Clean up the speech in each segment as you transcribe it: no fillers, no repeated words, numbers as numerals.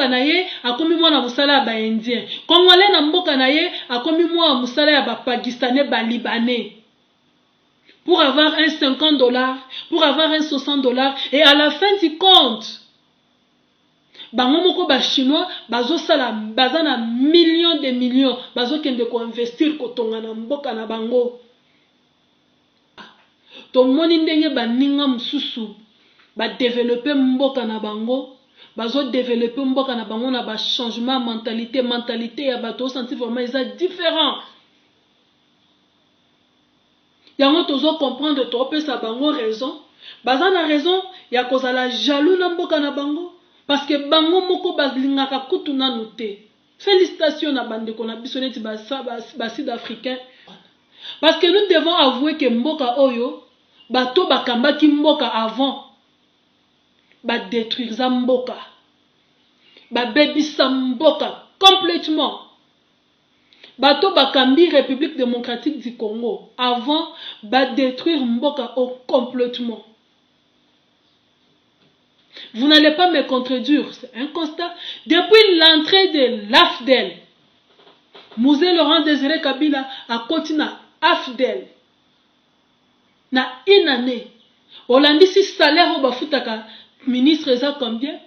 mboka na ye akomi mwana musala ya ba indien. Congolais na mboka na ye akomi mwana musala ya ba pakistanais ba libanais. Pour avoir un $50, pour avoir un $60, et à la fin du compte, bango moko ba chinois bazo sala bazana millions de millions bazo kende ko investir ko tonga na mboka na bango. To moni ndenge baninga mususu ba développer mboka na bango, bazo développer mboka na bango na ba changement mentalité ya bato senti vraiment isa différent. Yango tozo comprendre to pesa bango raison, bazana raison ya kozala jaloux na mboka na bango parce que bango moko bazlingaka kutu nanu te. Félicitations na bandeko na biso neti ba sud-africain. Parce que nous devons avouer que mboka oyo bato bakambaki mboka avant ba détruire za mboka, ba bebisa mboka complètement. Bato bakambi République démocratique du Congo avant ba détruire mboka complètement. Vous n'allez pas me contredire, c'est un constat. Depuis l'entrée de l'AFDEL, Musée Laurent Désiré Kabila a continué AFDEL. Na une année, Hollandi si salaire au bafutaka ministre eza combien?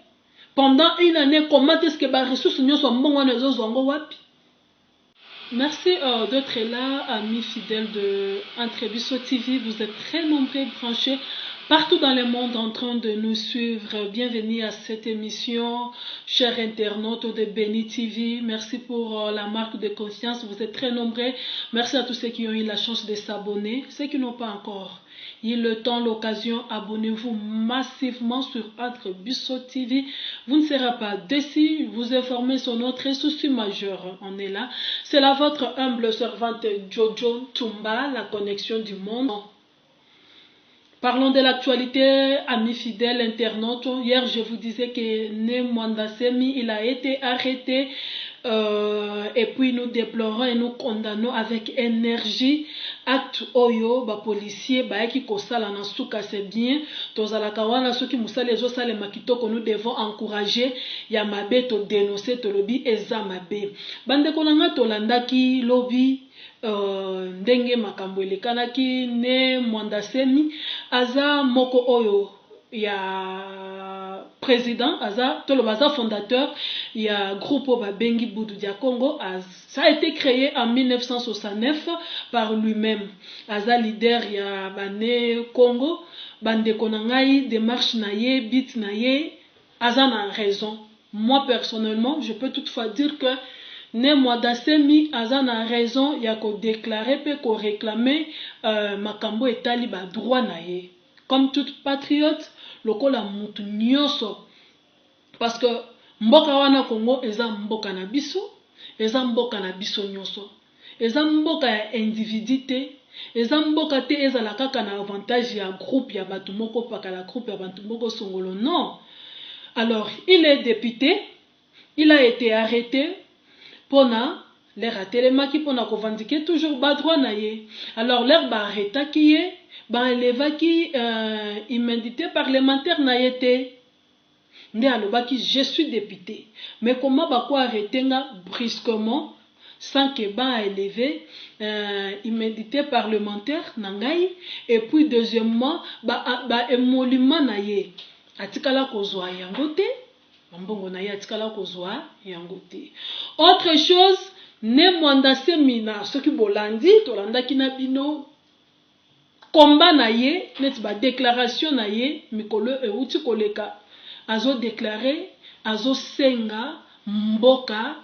Pendant une année, comment est-ce que ba ressources nous sont bon wana zongo wapi? Merci d'être là, amis fidèles de Entrebisso TV. Vous êtes très nombreux branchés partout dans le monde en train de nous suivre. Bienvenue à cette émission, chers internautes de Béni TV. Merci pour la marque de confiance. Vous êtes très nombreux. Merci à tous ceux qui ont eu la chance de s'abonner. Ceux qui n'ont pas encore eu le temps, l'occasion, abonnez-vous massivement sur Entrebisso TV. Vous ne serez pas déçus. Vous informer sur notre souci majeur. On est là. C'est là votre humble servante Jojo Tumba, la connexion du monde. Parlons de l'actualité, amis fidèles internautes. Hier, je vous disais que Né Mwandasemi, il a été arrêté. Et puis nous déplorons et nous condamnons avec énergie acte oyo ba policier ba ki kosala na suka c'est bien tozala kawana soki musala ezo sale makitoko. Nous devons encourager ya mabe to dénoncer to lobi eza mabe bande konanga to landaki lobi ndenge makambo elekanaki Né Mwandasemi aza moko oyo ya président aza tolobaza fondateur il y a groupe Babengi Boudou Dia Congo. Ça a été créé en 1969 par lui-même. Aza leader il y a Bané Congo bande konangai démarche naye bit naye aza na raison. Moi personnellement je peux toutefois dire que Né Mwandasemi aza na raison ya ko déclarer pe ko réclamer makambo etali ba droit naye comme tout patriote lokola mutu nyoso. Parce que mboka wana Congo eza mboka na biso, eza mboka na biso nyoso, eza mboka ya individuité, eza mboka te ezala kaka na avantage ya groupe ya batu moko paka la groupe ya batu moko songolo. Non. Alors il est député, il a été arrêté pona l'air a télémaki pona ko vendiquer toujours ba droit na ye. Alors l'air ba arrêta ki ye ba elevaki immunité parlementaire na ye te. Nde alobaki je suis député. Mais comment ba ko arrêter nga brusquement sans que ba élevé immunité parlementaire na ngai et puis deuxièmement ba émolument na ye atikala kozwa yango te mbongo na ye atikala kozwa yango te. Autre chose, Né Mwandasemi na soki bolandi tolandaki na bino combat na ye net ba déclaration na ye mikolo euti koleka azo déclarer azo senga mboka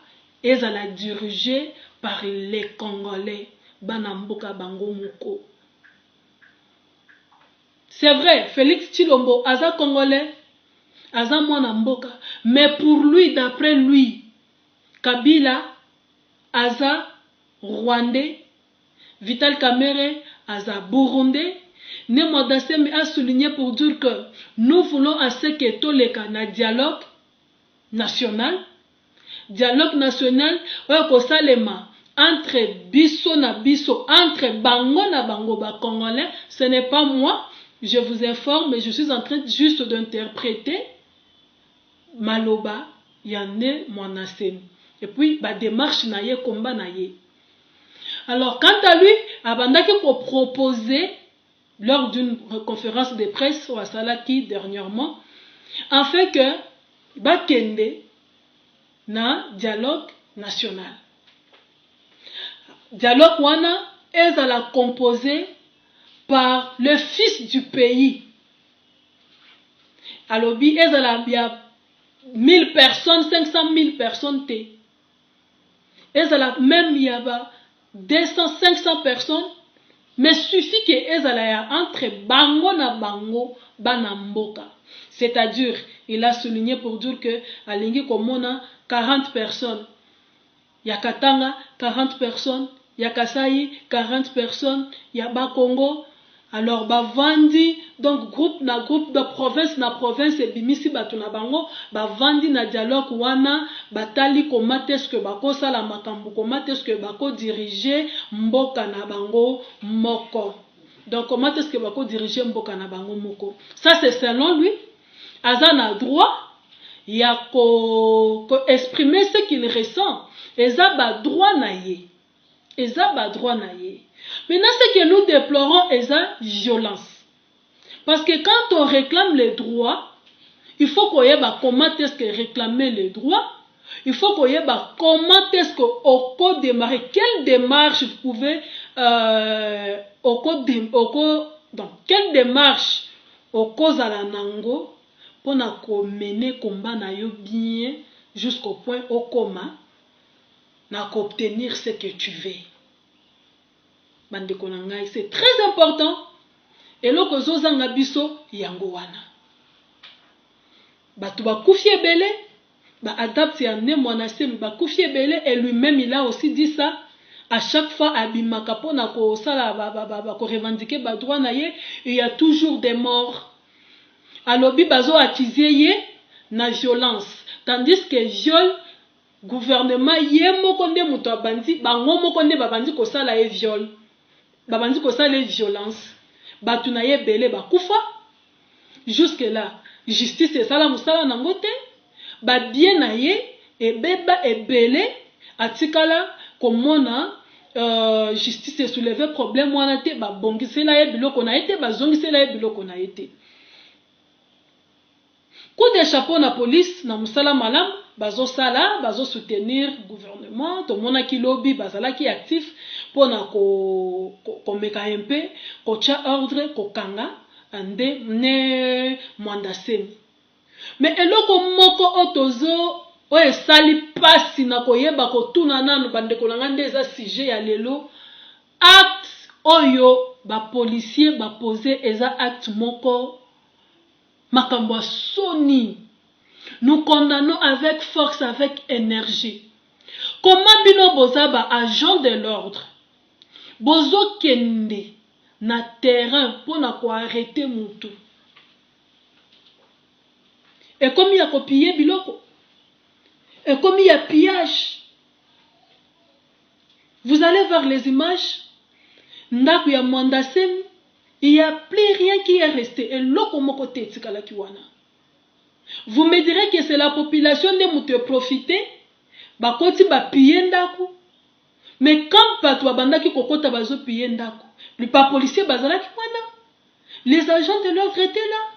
ezala dirigé par les Congolais bana mboka bango moko. C'est vrai, Félix Tshilombo aza Congolais aza mwana mboka, mais pour lui, d'après lui, Kabila aza Rwandais, Vital Kamerhe aza Burundais. Né Mwandasemi a souligné pour dire que nous voulons à ce que tout le na dialogue national oyo salema entre biso na biso, entre bango na bango ba Congolais. Ce n'est pas moi, je vous informe, mais je suis en train juste d'interpréter maloba y en a Mwanasemi. Et puis, bah, démarche na ye, combat na ye. Alors, quant à lui, abandaki ko proposer lors d'une conférence de presse au Salaki dernièrement, en fait que ba kende na dialogue national. Dialogue wana ezala composé par le fils du pays. Alobi ezala bia 1000 personnes, 500 000 personnes te. Ezala même il y a 200, 500 personnes, mais suffit que ezala ya entre bango na bango banamboka. C'est-à-dire, il a souligné pour dire que alingi komona 40 personnes. Ya Katanga 40 personnes, ya Kasai 40 personnes, ya Bakongo. Alors bavandi donc groupe de province na province et bimisi batu na bango bavandi na dialogue wana batali comment est-ce que bako sala makambo, comment est-ce que bako diriger mboka na bango moko. Donc comment est-ce que bako diriger mboka na bango moko. Ça c'est selon lui. Azan a droit ya ko exprimer ce qu'il ressent. Eza ba droit na ye. Eza ba droit na ye. Maintenant, ce que nous déplorons est la violence. Parce que quand on réclame les droits, il faut qu'on y ait comment est-ce que réclamer les droits. Il faut qu'on y ait comment est-ce qu'on peut démarrer. Quelle démarche vous pouvez... quelle démarche au cause à la nango pour mener combat na yo bien jusqu'au point au coma na obtenir ce que tu veux. C'est très important. Et là, kozozanga biso yango wana. Batu bakufi ebele, ba adapte ya ne Mwanasemi bakufi ebele, et lui-même il a aussi dit ça. À chaque fois abimaka pona ko sala ko revendiquer ba droit na ye, il y a toujours des morts. Alobi bazo attiser ye na violence, tandis que viol gouvernement ye moko nde muto abandi, bango moko nde babandi ko sala ye viol. Babandi ko sala violence. Batu na ye belé bakufa. Jusque là, justice et sala musala nangote. Ba bien na ye e beba e belé atikala komona justice e soulever problème wana te ba bongisela ye biloko na été ba zongisela ye biloko na été. Coup de chapeau na police na musala malam bazo sala bazo soutenir gouvernement to mona ki lobby bazala ki actif pona ko meka un peu ko cha ordre ko kanga ande ne Mwanasemi. Mais eloko moko otozo o esali pasi na koyeba ko tuna nanu bande ko nanga ndeza sujet ya lelo acte oyo ba policier ba poser eza acte moko makambo soni. Nous condamnons avec force, avec énergie. Comment bino boza ba agent de l'ordre bozo kende na terrain pour na ko arrêter mutu. Et comme il y a copié biloko, et comme il y a pillage, vous allez voir les images. Ndaku ya Mwanasemi, il n'y a plus rien qui est resté. Et loko moko te tikala kiwana. Vous me direz que c'est la population de mutu profiter, ba koti ba piller ndaku. Mais quand patwa bandaki kokota bazo piller ndaku, les pas policiers bazala kiwana. Les agents de l'ordre étaient là.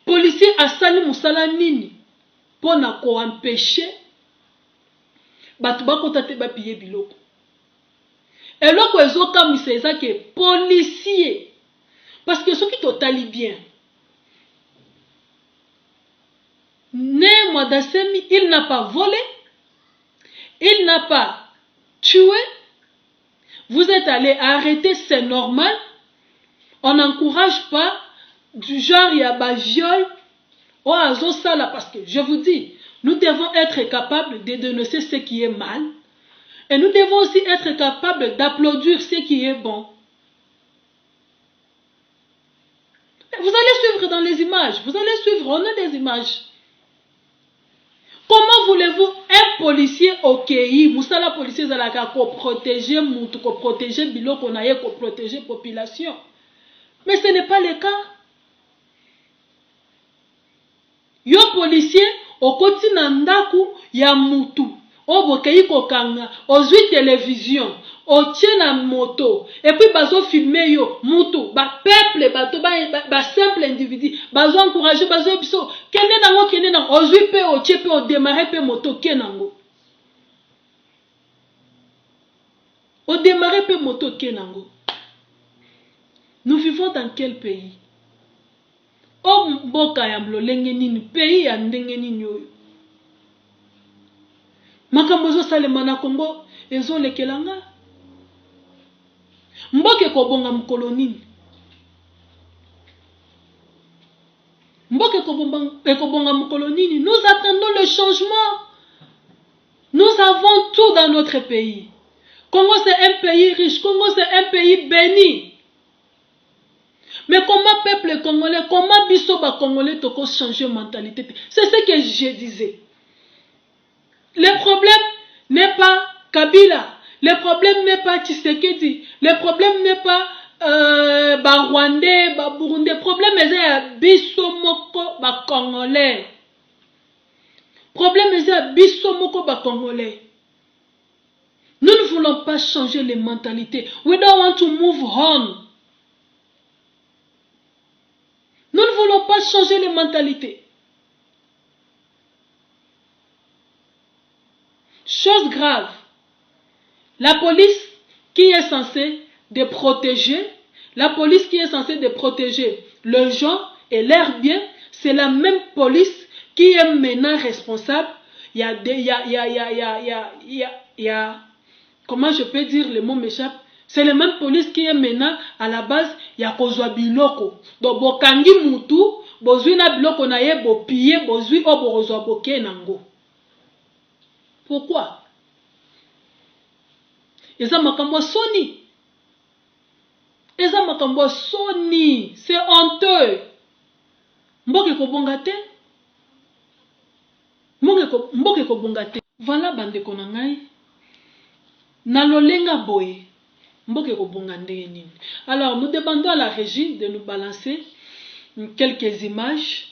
Policier asali musala nini pona ko empêcher batu bakota te ba piller biloko. Et là ko ezoka miseza ke policier parce que ceux qui totali bien ne Mwanasemi, il n'a pas volé, il n'a pas tué. Vous êtes allé arrêter, c'est normal. On n'encourage pas du genre il y a pas viol ou azo sala parce que je vous dis, nous devons être capables de dénoncer ce qui est mal et nous devons aussi être capables d'applaudir ce qui est bon. Vous allez suivre dans les images, vous allez suivre, on a des images. Comment voulez-vous un policier au pays, musala policier zalaka ko protéger mutu, ko protéger biloko na ye, ko protéger population. Mais ce n'est pas le cas. Yo policier, okoti na ndaku ya mutu. Obokei kokanga, ozui télévision, otie na moto, et puis bazo filmer yo, mutu, ba peuple, ba simple individu, bazo encourager, bazo episo, kene nango, ozui pe otie pe o démarrer pe moto kenango. O démarrer pe moto kenango. Nous vivons dans quel pays? O mboka ya mlolenge nini, pays ya ndenge nini oyo. Makambo zo salema na Congo ezo lekelanga. Mboke kobonga mkolo nini? Mboke kobonga mkolo nini? Nous attendons le changement. Nous avons tout dans notre pays. Congo c'est un pays riche, Congo c'est un pays béni. Mais comment peuple congolais, comment biso ba congolais toko changer mentalité? C'est ce que je disais. Le problème n'est pas Kabila, le problème n'est pas Tshisekedi, le problème n'est pas Rwandais, Burundi, le problème est biso moko ba congolais. Le problème est biso moko ba congolais. Nous ne voulons pas changer les mentalités. We don't want to move on. Nous ne voulons pas changer les mentalités. Chose grave, la police qui est censée de protéger, la police qui est censée de protéger les gens et leurs biens, c'est la même police qui est maintenant responsable. Comment je peux dire, le mot m'échappe. C'est la même police qui est maintenant à la base, il y a kozwa biloko. Donc, bokangi mutu, bozui na biloko na ye, bo piller, bozui o borozwa boke nango. Pourquoi? Eza makambo soni. Eza makambo soni. C'est honteux. Mboke kobonga te. Mboke kobonga te. Voilà bande konangai. Na lolenga boye. Mboke kobonga ndenge nini. Alors, nous demandons à la régie de nous balancer quelques images.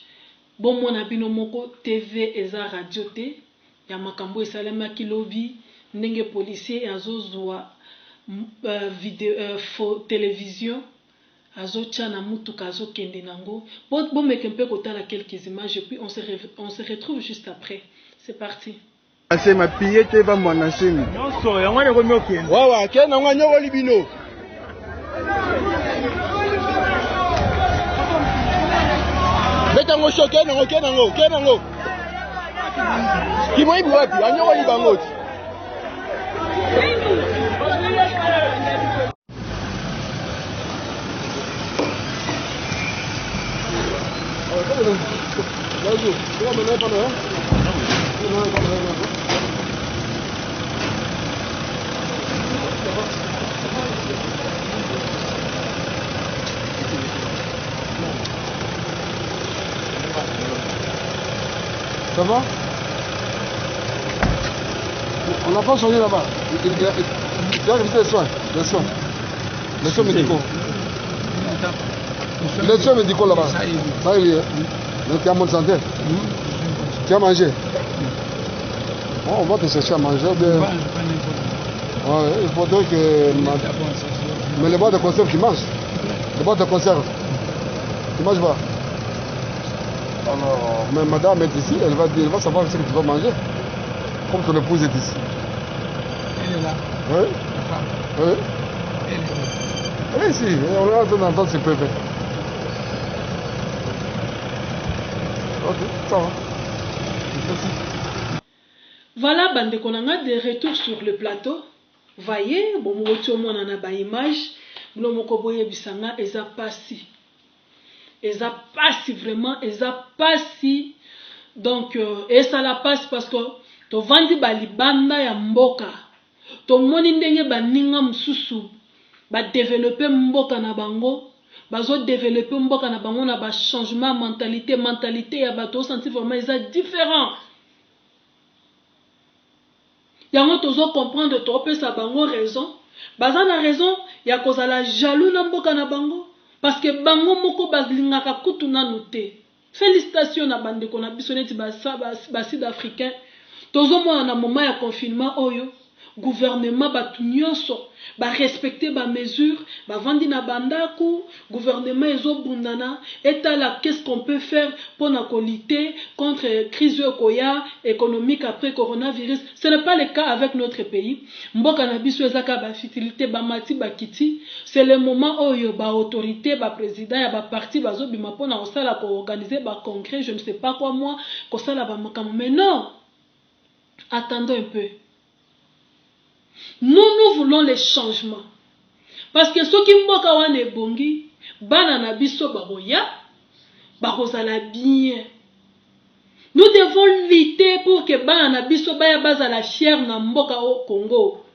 Bon, mon abino moko TV eza radio te. Ya makambo esalema kilobi ndenge policier azozwa télévision azotia na mutuka azokende nango. Bon meke mpe kotala quelques images et puis on se retrouve juste après. C'est parti. C'est ma pillé te va mon enseigne. Non so ya ngwana ko mokende. Wawa ke na ngwana nyoko libino. Beta ngo shoke na ngo ke na ngo. Qui m'a dit wapi anyoko libango. Ça va? On n'a pas changé là-bas. Il a invité les soins. Les soins médicaux. Les soins médicaux là-bas. Ça y est. Donc tu as bonne santé. Tu as mangé. Bon, on va te chercher à manger. Ouais, il faudrait que... Mais les boîtes de conserve, tu manges. Les boîtes de conserve. Tu manges pas. Alors, mais madame est ici, elle va savoir ce que tu vas manger. Comme ton épouse est ici. Elle est là. Oui. Oui. Elle est là. Oui, si. On est en train d'entendre ce préfet. Ok, ça va. Merci. Voilà, bande konanga, de retour sur le plateau. Voyez, bon, mon a ba image. Bon, mon koboye bisanga, eza passi. Eza passi vraiment, eza passi. Donc, et ça la passe parce que to vandi balibanda ya mboka. To moni ndenge baninga msusu. Ba développer mboka na bango. Bazo développer mboka na bango na ba changement mentalité ya bato senti vraiment eza différent. Yango tozo comprendre to pesa bango raison. Baza na raison ya kozala jaloux na mboka na bango parce que bango moko bazlingaka kutu nanu te. Félicitations à bande qu'on a bisonné bas sud-africain. Tozo moi en un moment de confinement oyo. Gouvernement batu nyonso ba respecter ba mesure ba vandi na bandaku gouvernement ezo bundana etala qu'est-ce qu'on peut faire pour lutter contre crise économique après coronavirus. Ce n'est pas le cas avec notre pays. Mboka na biso ezaka ba fitilité ba mati ba kiti. C'est le moment oyo ba autorité ba président ya ba parti bazo bima pona osala ko organiser ba congrès je ne sais pas quoi moi ko sala ba makamo. Mais non, attendons un peu. Nous voulons les changements. Parce que ceux qui mboka wane bongi, bana na biso baboya, bakozala bien. Nous devons lutter pour que bana na biso baya bazala fier na mboka au Congo.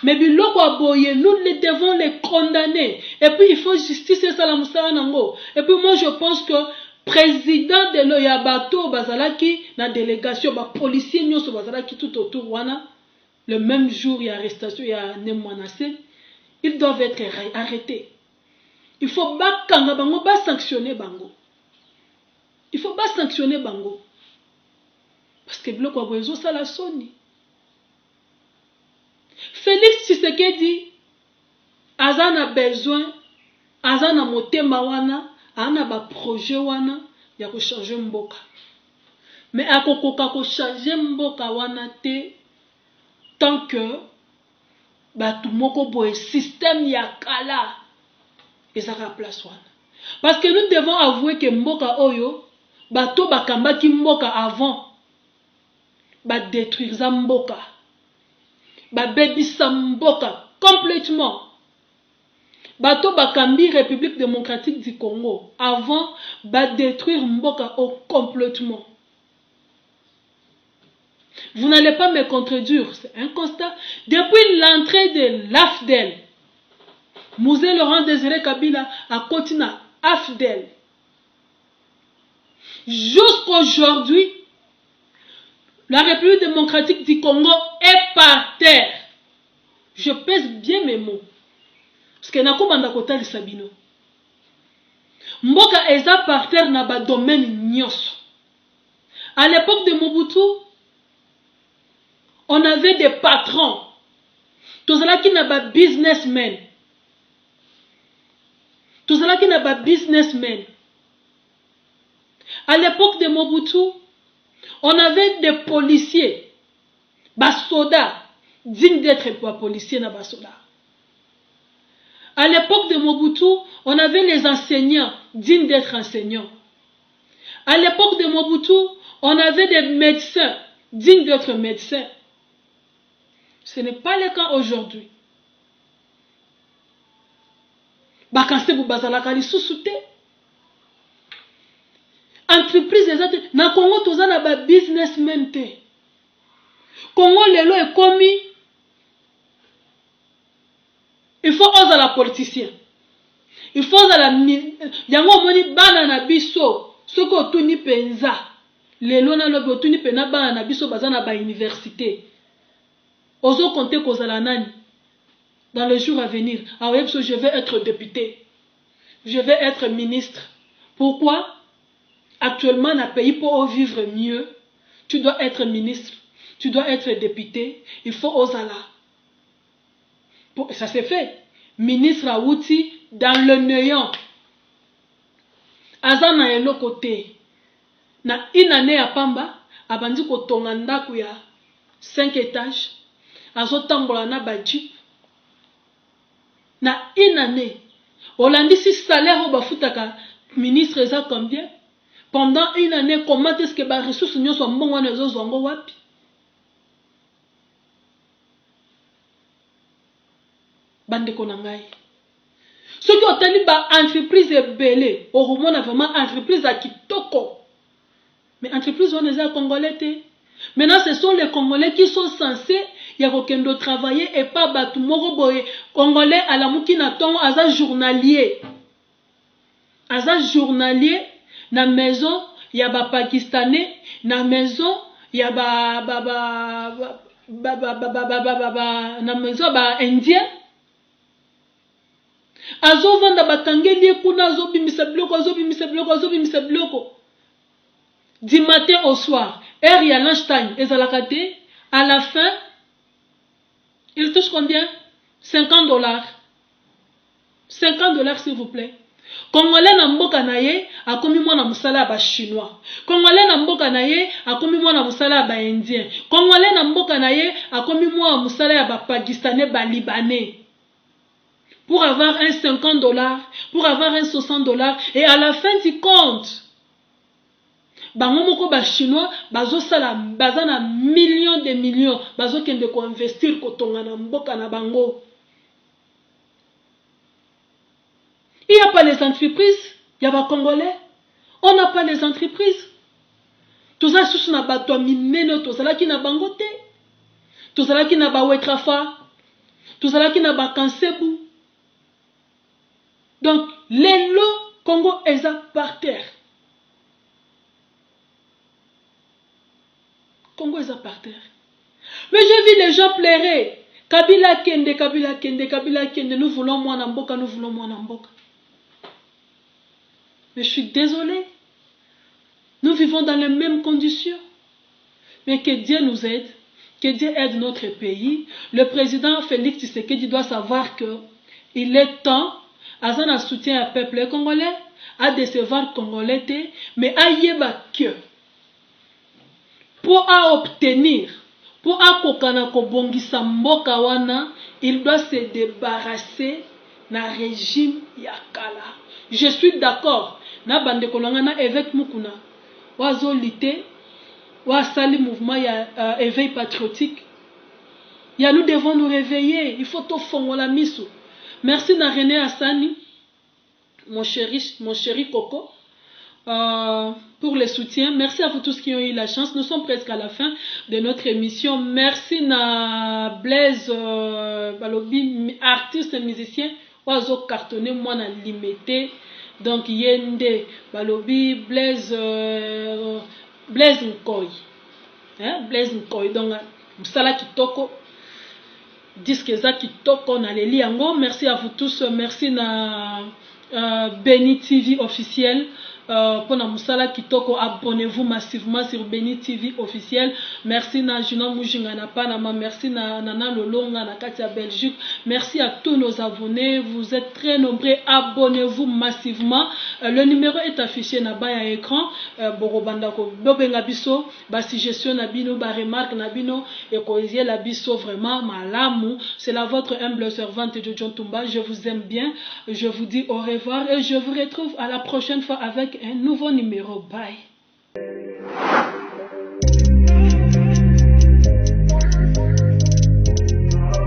Mais biloko aboye, nous devons les condamner. Et puis il faut justice et salamusala nango. Et puis moi je pense que président de l'Oyabato bazalaki na délégation ba policier nyoso bazalaki tout autour wana. Le même jour, il y a arrestation, il y a Nemwanase. Ils doivent être arrêtés. Il faut pas sanctionner Bango. Il faut pas sanctionner Bango. Parce que bloc Wabozo, ça la sonne. Félix Tshisekedi, Azan a besoin, Azan a motema wana, Azan a ba projet wana, il y a changer Mboka. Mais à kokoka ko changer Mboka wana te. Tant que batu moko boye système ya kala ezaka place wana. Parce que nous devons avouer que mboka oyo bato bakambaki mboka avant ba détruire za mboka ba bebisa mboka complètement. Bato bakambi République démocratique du Congo avant ba détruire mboka au complètement. Vous n'allez pas me contredire, c'est un constat. Depuis l'entrée de l'AFDEL, Mouzé Laurent Désiré Kabila a continué à AFDEL. Jusqu'aujourd'hui, la République démocratique du Congo est par terre. Je pèse bien mes mots. Parce que Nakobanda Kota Sabino. Mboka eza par terre na ba domaine nyos. À l'époque de Mobutu, on avait des patrons. Tout cela qui n'a pas businessmen. Tout cela qui n'a pas businessmen. À l'époque de Mobutu, on avait des policiers, des soldats, dignes d'être policiers na soldats. À l'époque de Mobutu, on avait les enseignants, dignes d'être enseignants. À l'époque de Mobutu, on avait des médecins, dignes d'être médecins. Ce n'est pas le cas aujourd'hui. Bakanse bubazalaka lisusu te. Entreprise ezate na Congo toza na ba businessmen te. Congo lelo ekomi il faut oser la politicien. Il faut oser la yango moni bana na biso soko tuni penza. Lelo na lobo tuni pena bana na biso bazana ba université. Ozo compter kozala nani dans les jours à venir. Je vais être député. Je vais être ministre. Pourquoi? Actuellement, dans le pays, pour vivre mieux, tu dois être ministre. Tu dois être député. Il faut osala. Ça s'est fait. Ministre à outil dans le néant. Azana et l'autre côté. Na une année à Pamba, abandi ko tonganda kuya 5 étages. Azotambola na ba jeep. Na une année. Olandi si salaire au bafutaka ministre eza combien? Pendant une année, comment est-ce que ba ressources nyo so mbongo na zo zongo wapi? Bande konangai. Ce qui otali ba entreprise belé, au romona vraiment entreprise à kitoko. Mais entreprise on est à congolais te. Maintenant, ce sont les Congolais qui sont censés y travailler et pas batu moko boye. Congolais à la mukina tongo aza journalier. Aza journalier na maison ya ba Pakistanais, na maison ya na maison ba Indien. azovanda bakangeli kuna azobimisa biloko du matin au soir heure ya lunchtime ezalaka te. À la fin il touche combien? $50. $50 s'il vous plaît. Congolais na mboka na ye akomi mwana musala ba chinois. Congolais na mboka na ye akomi mwana musala ba indien. Congolais na mboka na ye akomi mwana musala ya ba pakistanais ba libanais. Pour avoir un $50, pour avoir un $60 et à la fin du compte bango moko ba chinois bazo sala bazana millions de millions bazo kende ko investir ko tonga na mboka na bango. Il n'y a pas les entreprises, il y a pas Congolais. On n'a pas les entreprises. Tout ça, c'est na bato mineno, tout ça qui na bangote. Tout ça qui na ba wetrafa. Tout ça qui na ba kansebu. Donc, les lots Congo est par terre. Congo est par terre. Mais j'ai vu les gens pleurer. Kabila kende, Kabila kende, Kabila kende. Nous voulons moi Namboka, nous voulons moi Namboka. Mais je suis désolé. Nous vivons dans les mêmes conditions. Mais que Dieu nous aide. Que Dieu aide notre pays. Le président Félix Tshisekedi doit savoir que il est temps, à un soutien au peuple congolais, à décevoir congolais, mais à yeba que pour obtenir, pour akokana kobongisa mboka wana, il doit se débarrasser na régime yakala. Je suis d'accord. Na bande kolongana évêque mukuna. Wazo lité, wa sali mouvement ya éveil patriotique. Ya nous devons nous réveiller. Il faut tout fongola misu. Merci na René Hassani, mon chéri Coco, pour le soutien. Merci à vous tous qui ont eu la chance. Nous sommes presque à la fin de notre émission. Merci na Blaise Balobi, artiste et musicien. Oiseau cartonné, moi na limité. Donc Yende Balobi, Blaise Nkoy. Blaise Nkoy. Donc Msala Kitoko. Disque za Kitoko na leli yango. Merci à vous tous. Merci na Beni TV officiel. Pour na Musala Kitoko, abonnez-vous massivement sur Beni TV officiel. Merci na Juna Mujinga na Panama. Merci na Nana Lolonga na Katia Belgique. Merci à tous nos abonnés. Vous êtes très nombreux. Abonnez-vous massivement. Le numéro est affiché na bas à écran. Borobandako Bobenga biso. Ba suggestion na bino, ba remarque na bino. Et koisie la biso vraiment malamu. C'est la votre humble servante de John Tumba. Je vous aime bien. Je vous dis au revoir et je vous retrouve à la prochaine fois avec un nouveau numéro. Bye.